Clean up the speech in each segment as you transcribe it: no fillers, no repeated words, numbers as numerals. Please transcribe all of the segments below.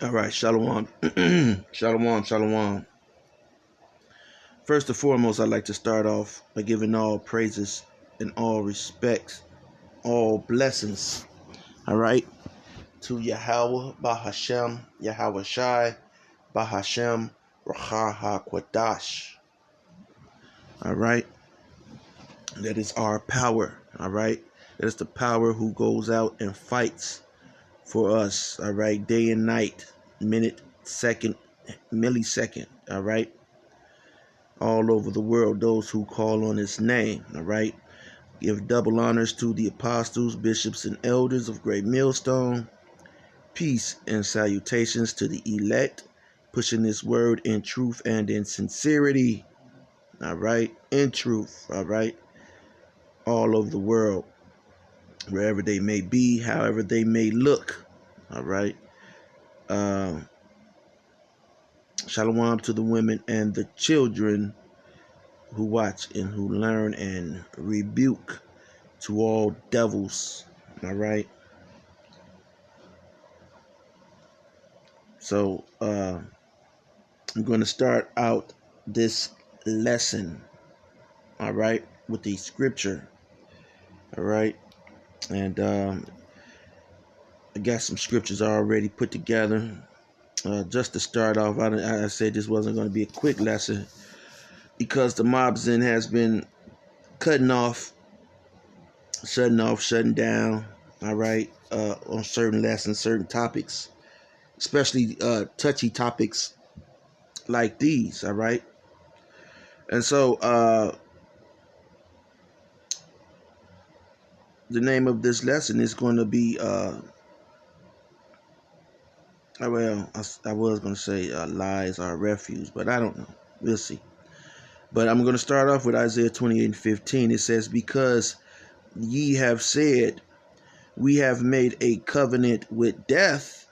All right, shalom. Shalom, shalom. First and foremost, I'd like to start off by giving all praises and all respects, all blessings, all right, to Yahweh, Bahashem, Yahweh Shai, Bahashem, Raha Kwadash, all right. That is our power, all right. That is the power who goes out and fights for us, all right, day and night, minute, second, millisecond, all right. All over the world, those who call on his name, all right. Give double honors to the apostles, bishops, and elders of Great Millstone. Peace and salutations to the elect, pushing this word in truth and in sincerity, all right, in truth, all right, all over the world, wherever they may be, however they may look, all right. Shalom to the women and the children who watch and who learn and rebuke to all devils, all right. So I'm going to start out this lesson, all right, with the scripture, all right. And I got some scriptures already put together. Just to start off, I said this wasn't going to be a quick lesson because the Mobzin has been shutting down, all right, on certain lessons, certain topics, especially touchy topics like these, all right. And so the name of this lesson is going to be I was going to say lies are refuge, but I don't know. We'll see. But I'm going to start off with Isaiah 28:15. It says, because ye have said, we have made a covenant with death,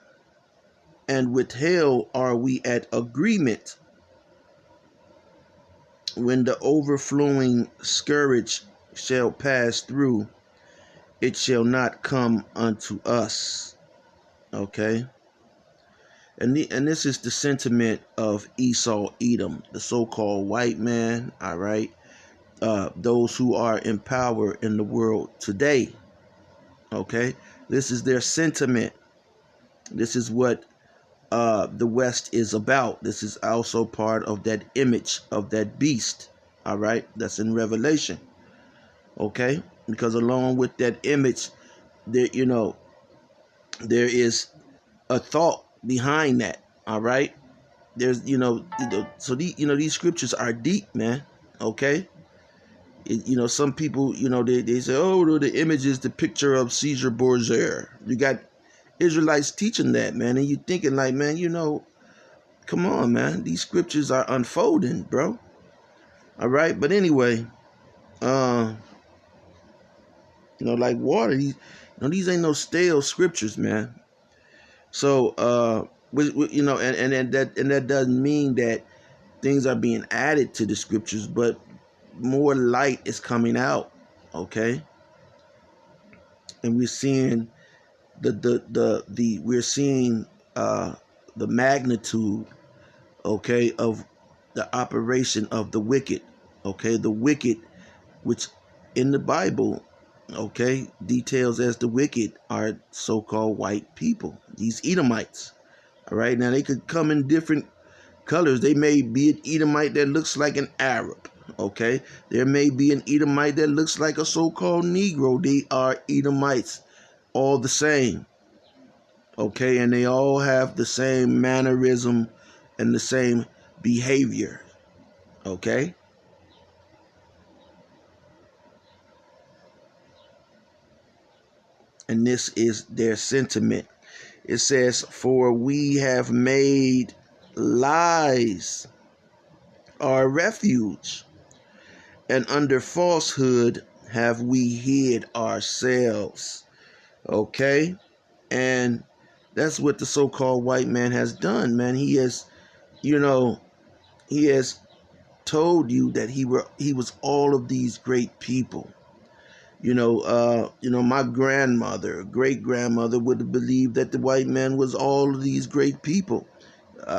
and with hell are we at agreement. When the overflowing scourge shall pass through, it shall not come unto us. Okay? And this is the sentiment of Esau, Edom, the so-called white man, all right? Those who are in power in the world today, okay? This is their sentiment. This is what the West is about. This is also part of that image of that beast, all right? That's in Revelation, okay? Because along with that image, there is a thought behind that, all right. There's so these scriptures are deep, man, okay. Some people, they say, oh, the image is the picture of Caesar Borgia. You got Israelites teaching that, man, and you thinking like, man, come on, man, these scriptures are unfolding, bro, all right. But anyway, like water, these ain't no stale scriptures, man. So, and that doesn't mean that things are being added to the scriptures, but more light is coming out, okay? And we're seeing we're seeing the magnitude, okay, of the operation of the wicked, okay, the wicked, which in the Bible, okay, details as the wicked are so-called white people, these Edomites, all right. Now they could come in different colors. They may be an Edomite that looks like an Arab, okay. There may be an Edomite that looks like a so-called Negro. They are Edomites, all the same, okay, and they all have the same mannerism and the same behavior, okay. And this is their sentiment. It says, for we have made lies our refuge, and under falsehood have we hid ourselves. Okay? And that's what the so-called white man has done, man. He has, he has told you that he was all of these great people. My grandmother, great grandmother would have believed that the white man was all of these great people.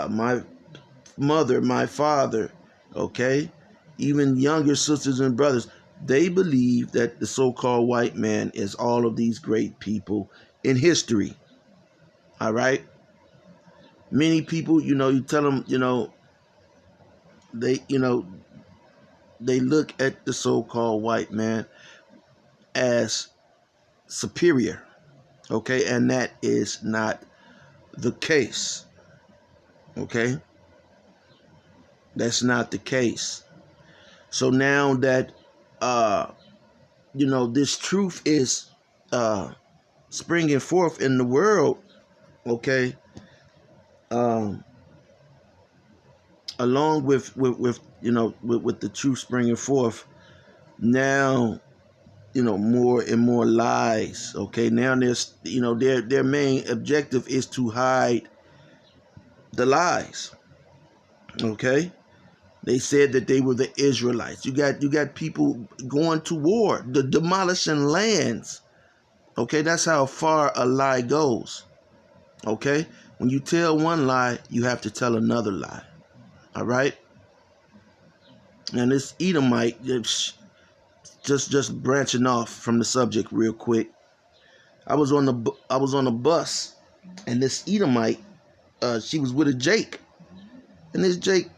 My mother, my father, okay, even younger sisters and brothers, they believe that the so-called white man is all of these great people in history. All right. Many people, you tell them, they, they look at the so-called white man as superior. Okay. And that is not the case. Okay. That's not the case. So now that, this truth is springing forth in the world, okay, um, along with the truth springing forth, now, more and more lies, okay. Now there's, their main objective is to hide the lies, okay. They said that they were the Israelites. You got people going to war, demolishing lands. Okay, that's how far a lie goes. Okay, when you tell one lie, you have to tell another lie. All right. And this Edomite, just branching off from the subject real quick. I was on a bus, and this Edomite, she was with a Jake, and this Jake,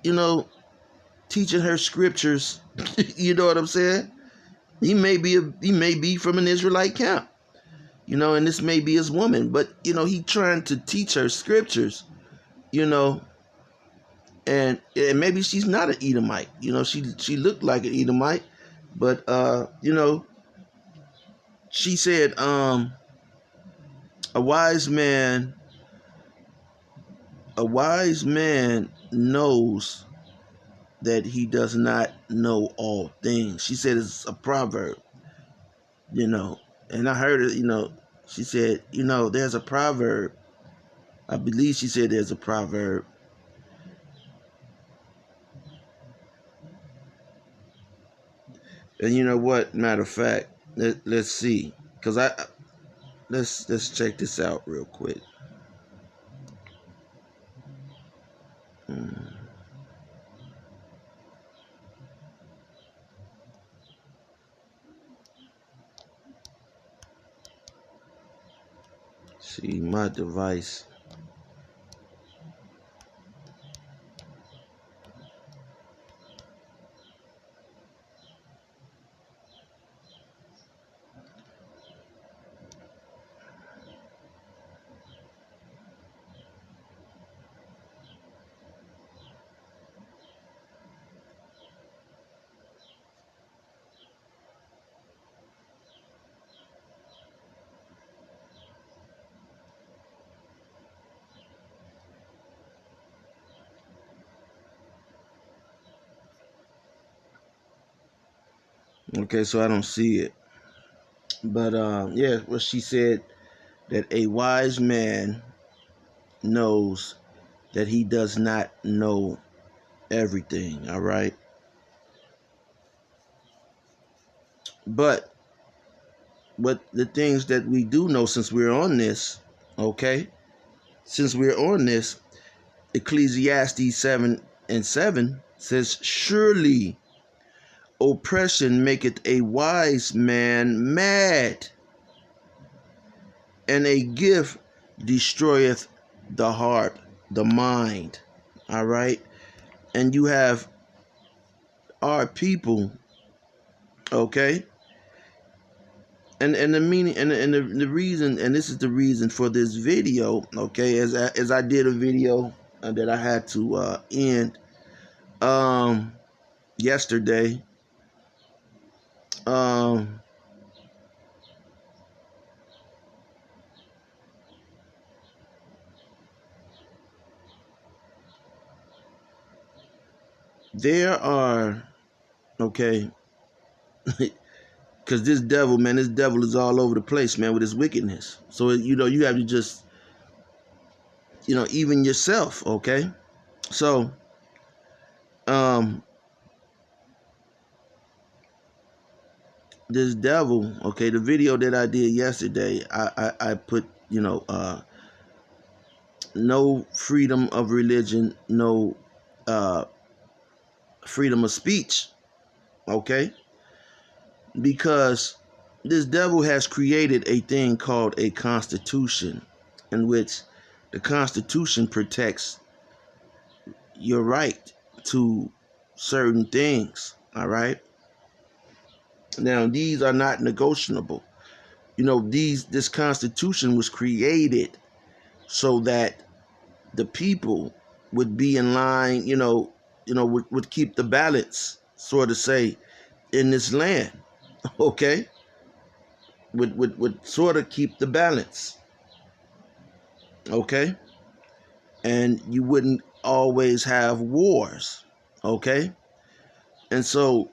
teaching her scriptures. You know what I'm saying? He may be from an Israelite camp. And this may be his woman, but he trying to teach her scriptures, and maybe she's not an Edomite. She looked like an Edomite, but she said, a wise man knows that he does not know all things. She said it's a proverb, and I heard it, she said, there's a proverb. I believe she said there's a proverb. And you know what? Matter of fact, let's see, because let's check this out real quick. See my device. Okay, so I don't see it. But yeah, well, she said that a wise man knows that he does not know everything, all right? But the things that we do know, since we're on this, okay? Since we're on this, Ecclesiastes 7:7 says, surely oppression maketh a wise man mad, and a gift destroyeth the heart, the mind. All right. And you have our people, okay? And the meaning and the reason, and this is the reason for this video, okay, as I did a video that I had to end yesterday. There are, okay, because this devil is all over the place, man, with his wickedness. So you have to just, even yourself, okay? So this devil, okay, the video that I did yesterday, I put, no freedom of religion, no freedom of speech, okay? Because this devil has created a thing called a constitution, in which the constitution protects your right to certain things, all right? Now, these are not negotiable. This constitution was created so that the people would be in line, would keep the balance, so to say, in this land, okay? Would sort of keep the balance, okay? And you wouldn't always have wars, okay? And so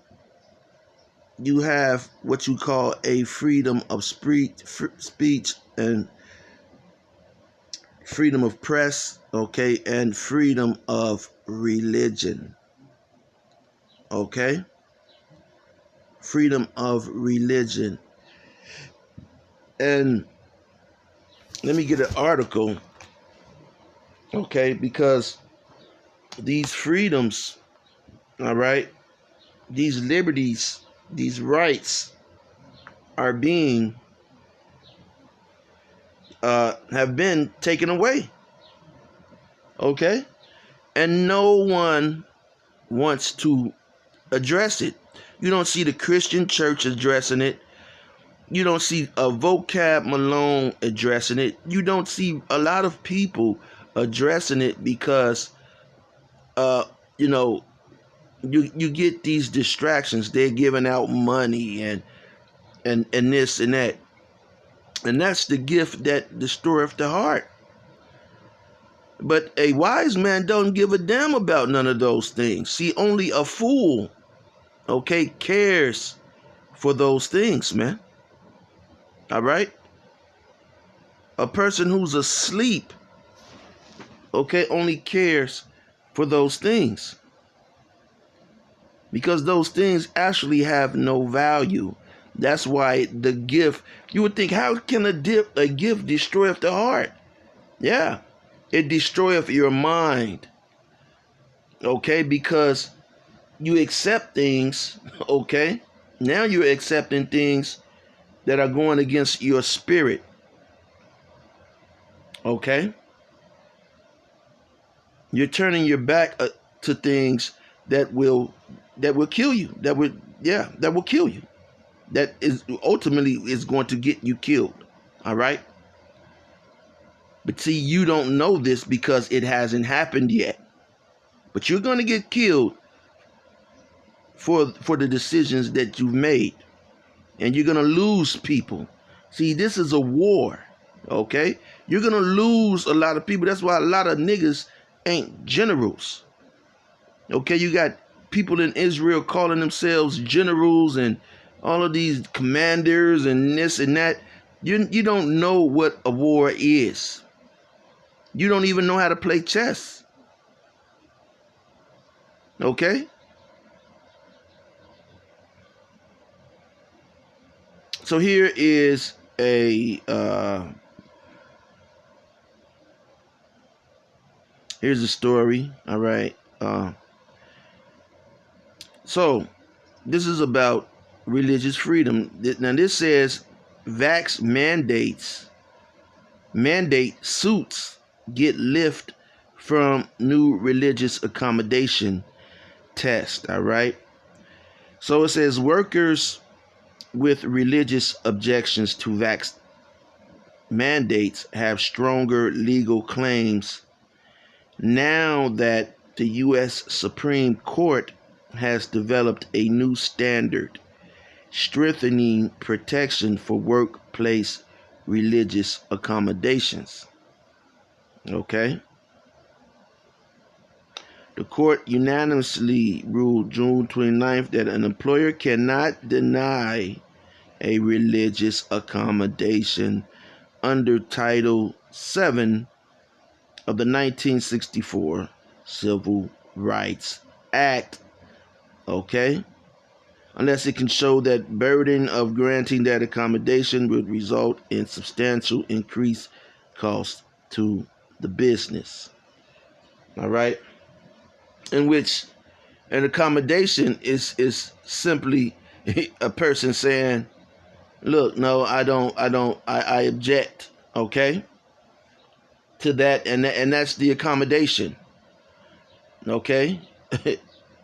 you have what you call a freedom of speech and freedom of press, okay, and freedom of religion, okay? Freedom of religion. And let me get an article, okay, because these freedoms, all right, these liberties, these rights are being have been taken away, okay? And no one wants to address it. You don't see the Christian church addressing it. You don't see a vocab Malone addressing it. You don't see a lot of people addressing it because, you get these distractions. They're giving out money and this and that. And that's the gift that destroyeth the heart. But a wise man don't give a damn about none of those things. See, only a fool, okay, cares for those things, man. All right? A person who's asleep, okay, only cares for those things. Because those things actually have no value. That's why the gift, you would think, how can a gift destroyeth the heart? Yeah, it destroyeth your mind. Okay, because you accept things, okay? Now you're accepting things that are going against your spirit. Okay? You're turning your back to things that will kill you. That will kill you. That is ultimately is going to get you killed. All right? But see, you don't know this because it hasn't happened yet. But you're going to get killed for the decisions that you've made. And you're going to lose people. See, this is a war. Okay? You're going to lose a lot of people. That's why a lot of niggas ain't generals. Okay? You got people in Israel calling themselves generals and all of these commanders and this and that. You don't know what a war is. You don't even know how to play chess. Okay? So here is here's a story. All right. So this is about religious freedom. Now this says vax mandate suits get lift from new religious accommodation test. All right. So it says workers with religious objections to vax mandates have stronger legal claims now that the U.S. Supreme Court has developed a new standard strengthening protection for workplace religious accommodations. Okay? The court unanimously ruled June 29th that an employer cannot deny a religious accommodation under Title VII of the 1964 Civil Rights Act. Okay? unless it can show that burden of granting that accommodation would result in substantial increased cost to the business. All right, in which an accommodation is simply a person saying, "Look, no, I object." Okay, to that, and that's the accommodation. Okay,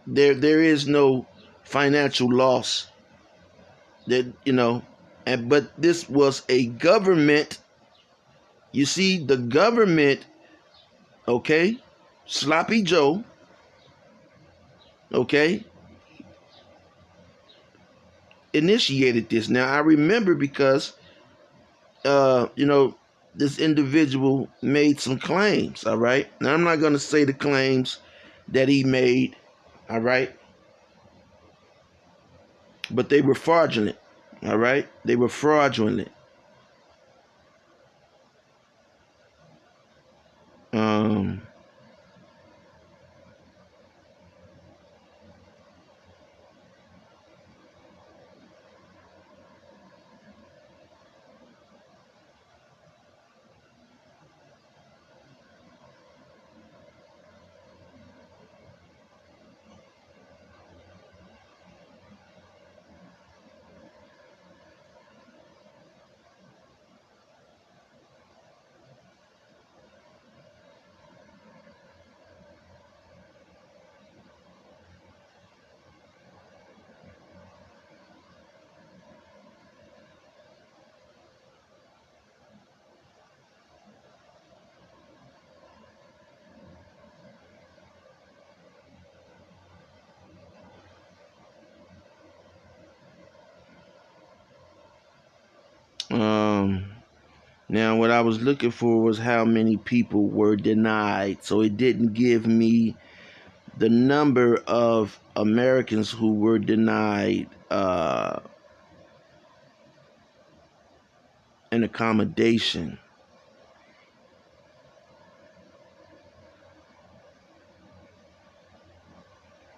there is no financial loss that but this was a government. You see, the government, okay, sloppy Joe, okay, initiated this. Now I remember because this individual made some claims. All right, now I'm not going to say the claims that he made. All right, but they were fraudulent. All right, they were fraudulent. Um, um, Now, what I was looking for was how many people were denied. So it didn't give me the number of Americans who were denied an accommodation.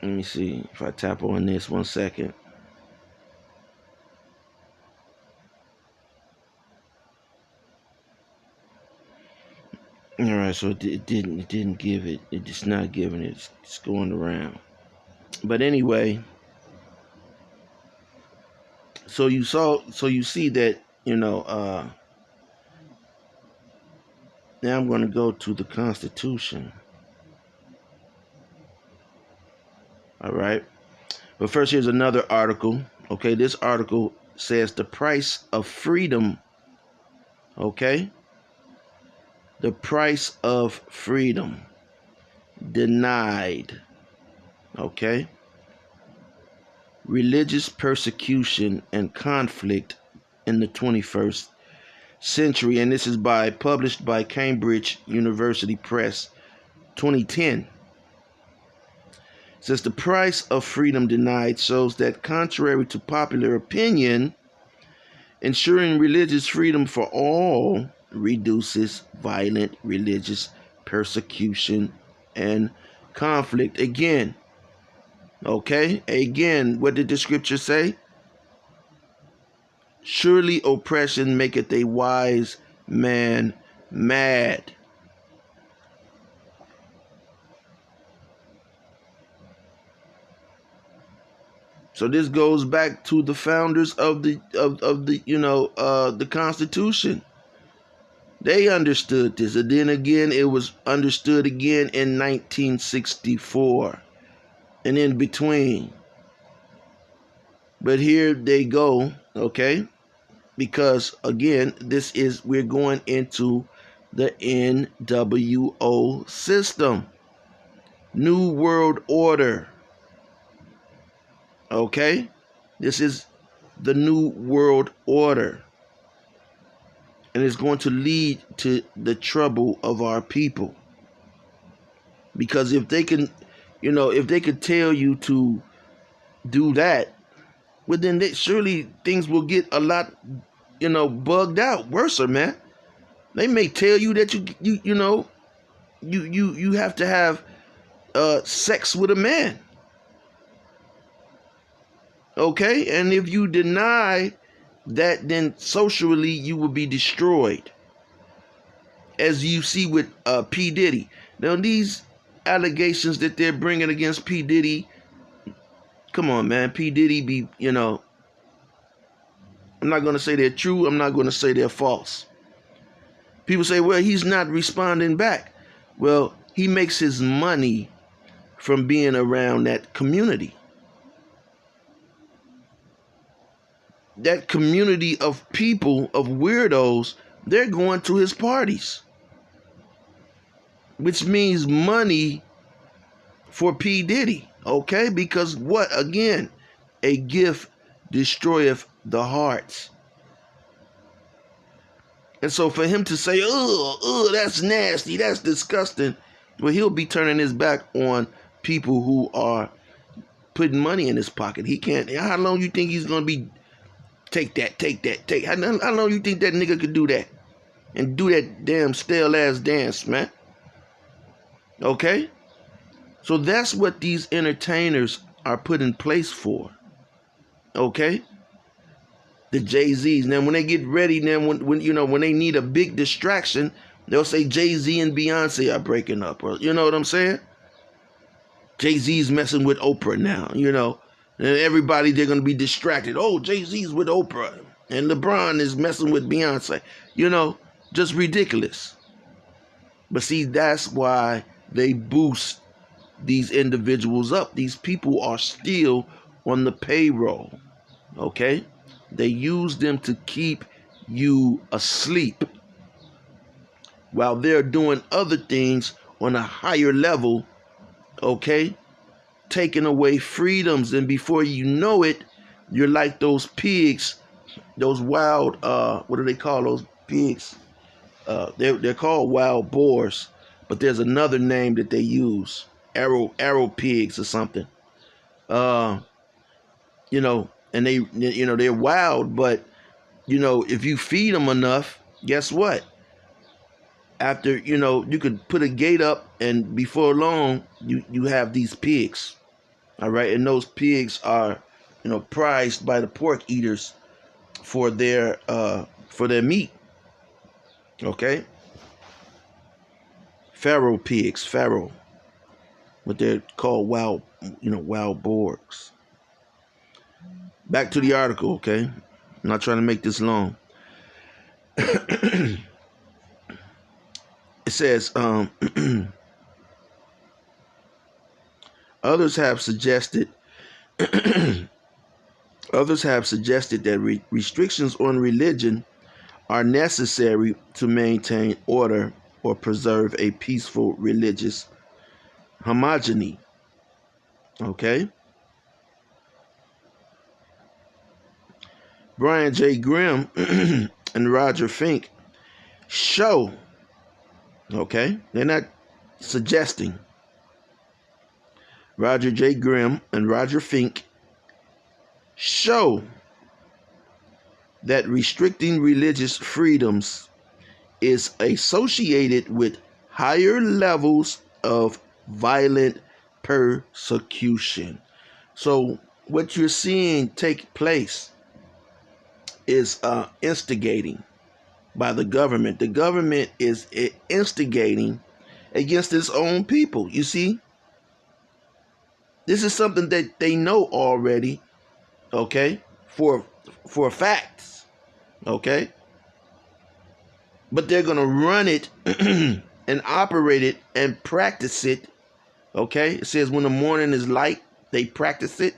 Let me see if I tap on this 1 second. All right, so it didn't give it. It's not giving it. It's going around. But anyway, so you see that now I'm going to go to the Constitution. All right. But first, here's another article. Okay, this article says the price of freedom. Okay, the price of freedom denied. Okay, religious persecution and conflict in the 21st century, and this is published by Cambridge University Press, 2010. It says the price of freedom denied shows that, contrary to popular opinion, ensuring religious freedom for all reduces violent religious persecution and conflict. Again, what did the scripture say? Surely oppression maketh a wise man mad. So this goes back to the founders of the Constitution. They understood this, and then again it was understood again in 1964 and in between. But here they go, okay? Because again, we're going into the NWO system, New World Order. Okay, this is the New World Order, and it's going to lead to the trouble of our people. Because if they can, if they could tell you to do that, well, then surely things will get a lot, bugged out, worse, man. They may tell you that you have to have sex with a man. Okay? And if you deny that, then socially you will be destroyed. As you see with P. Diddy. Now, these allegations that they're bringing against P. Diddy, come on, man. P. Diddy be, I'm not going to say they're true. I'm not going to say they're false. People say, well, he's not responding back. Well, he makes his money from being around that community. That community of people, of weirdos, they're going to his parties. Which means money for P. Diddy. Okay? Because what? Again, a gift destroyeth the hearts. And so for him to say, that's nasty, that's disgusting, well, he'll be turning his back on people who are putting money in his pocket. He can't. How long you think he's going to be, take that. How long you think that nigga could do that? And do that damn stale ass dance, man? Okay? So that's what these entertainers are put in place for. Okay? The Jay-Z's. Now, when they get ready, then when they need a big distraction, they'll say Jay-Z and Beyonce are breaking up. Or, you know what I'm saying? Jay-Z's messing with Oprah now, And everybody, they're going to be distracted. Oh, Jay-Z's with Oprah. And LeBron is messing with Beyonce. Just ridiculous. But see, that's why they boost these individuals up. These people are still on the payroll. Okay? They use them to keep you asleep while they're doing other things on a higher level, okay? Taking away freedoms, and before you know it, you're like those pigs, those wild, what do they call those pigs? They're called wild boars, but there's another name that they use, arrow pigs or something. And they're wild, but if you feed them enough, guess what? After, you could put a gate up, and before long, you have these pigs. All right. And those pigs are, prized by the pork eaters for their meat. Okay. Pharaoh pigs, what they're called, wild boars. Back to the article, okay? I'm not trying to make this long. It says, others have suggested that restrictions on religion are necessary to maintain order or preserve a peaceful religious homogeny. Okay? Brian J. Grimm and Roger Fink show, okay? They're not suggesting. Roger J. Grimm and Roger Fink show that restricting religious freedoms is associated with higher levels of violent persecution. So what you're seeing take place is instigating by the government. The government is instigating against its own people. You see, this is something that they know already, okay, for facts, okay, but they're gonna run it and operate it and practice it. Okay, it says when the morning is light, they practice it.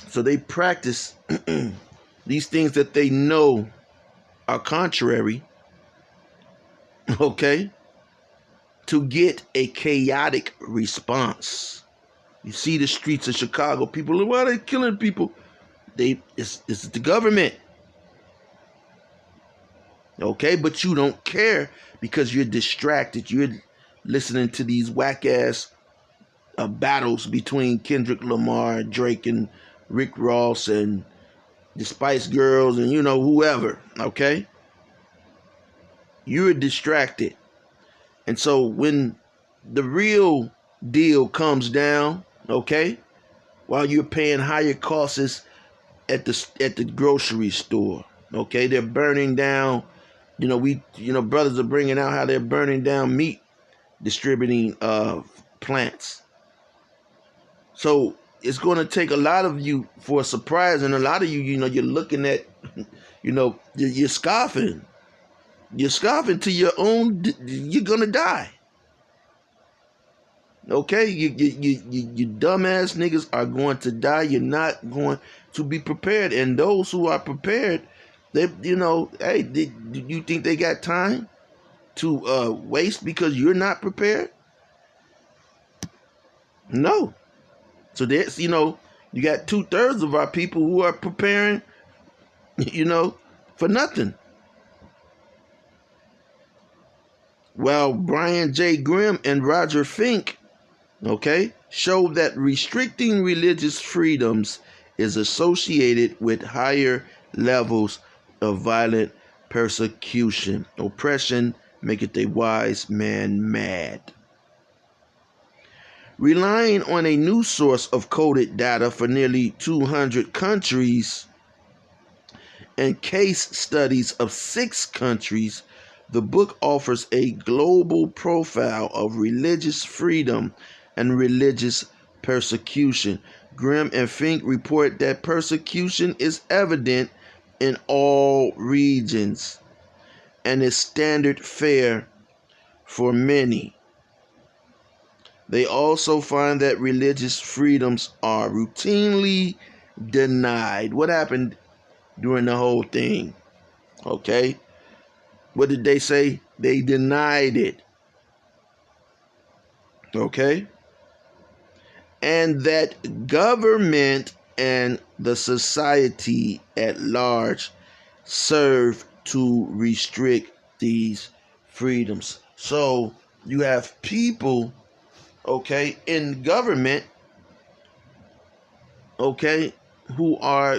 So they practice these things that they know are contrary, okay, to get a chaotic response. You see the streets of Chicago, people, why are they killing people? It's the government. Okay, but you don't care because you're distracted. You're listening to these whack-ass battles between Kendrick Lamar, Drake, and Rick Ross, and the Spice Girls, and whoever, okay? You're distracted. And so when the real deal comes down, okay, while you're paying higher costs at the grocery store. Okay, they're burning down. Brothers are bringing out how they're burning down meat, distributing plants. So it's going to take a lot of you for a surprise, and a lot of you, you're looking at, you're scoffing. You're scoffing to your own. You're gonna die. Okay, you dumbass niggas are going to die. You're not going to be prepared, and those who are prepared, they, hey, do you think they got time to waste because you're not prepared? No. So that's, you got 2/3 of our people who are preparing, for nothing. Well, Brian J. Grimm and Roger Fink, show that restricting religious freedoms is associated with higher levels of violent persecution. Oppression maketh a wise man mad. Relying on a new source of coded data for nearly 200 countries and case studies of 6 countries, the book offers a global profile of religious freedom and religious persecution. Grimm and Fink report that persecution is evident in all regions and is standard fare for many. They also find that religious freedoms are routinely denied. What happened during the whole thing? Okay? What did they say? They denied it. Okay? And that government and the society at large serve to restrict these freedoms. So you have people, in government, who are,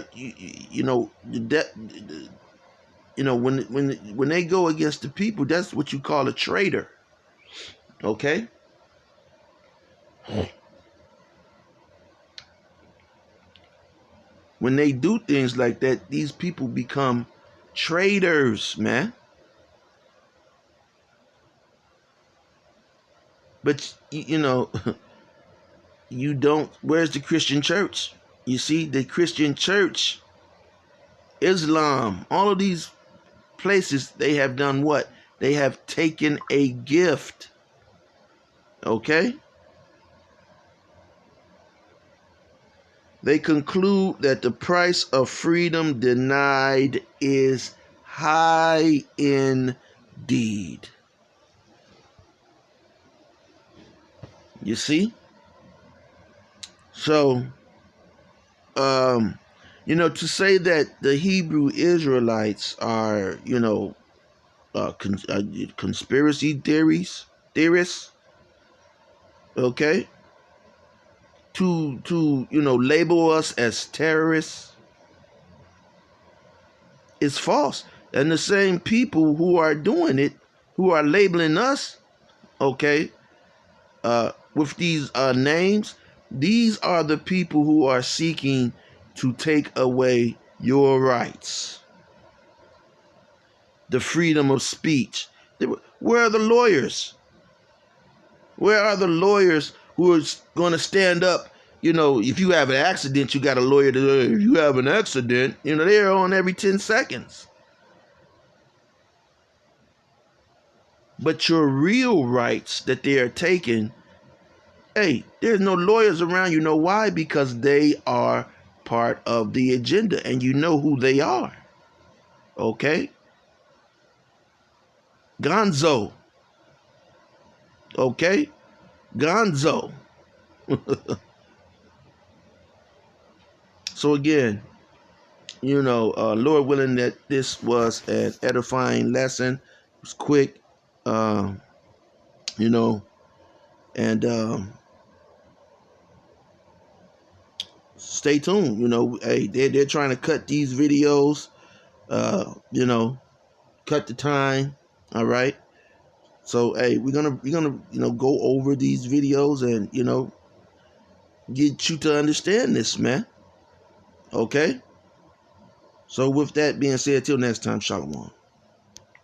when they go against the people, that's what you call a traitor. Okay? When they do things like that, these people become traitors, man. But, you don't, where's the Christian church? You see, the Christian church, Islam, all of these places, they have done what? They have taken a gift. Okay? They conclude that the price of freedom denied is high indeed. You see? So, to say that the Hebrew Israelites are, conspiracy theorists, to label us as terrorists is false. And the same people who are doing it, who are labeling us, with these names, these are the people who are seeking to take away your rights, the freedom of speech. Where are the lawyers? Where are the lawyers who are going to stand up? If you have an accident, you got a lawyer to, if you have an accident, they're on every 10 seconds. But your real rights that they are taking, hey, there's no lawyers around. You know why? Because they are part of the agenda, and you know who they are. Okay? Gonzo. Okay? Gonzo. So again, Lord willing that this was an edifying lesson. It was quick, and stay tuned. Hey, they're trying to cut these videos, cut the time. All right. So hey, we're gonna go over these videos and get you to understand this, man. Okay? So with that being said, till next time, shalom.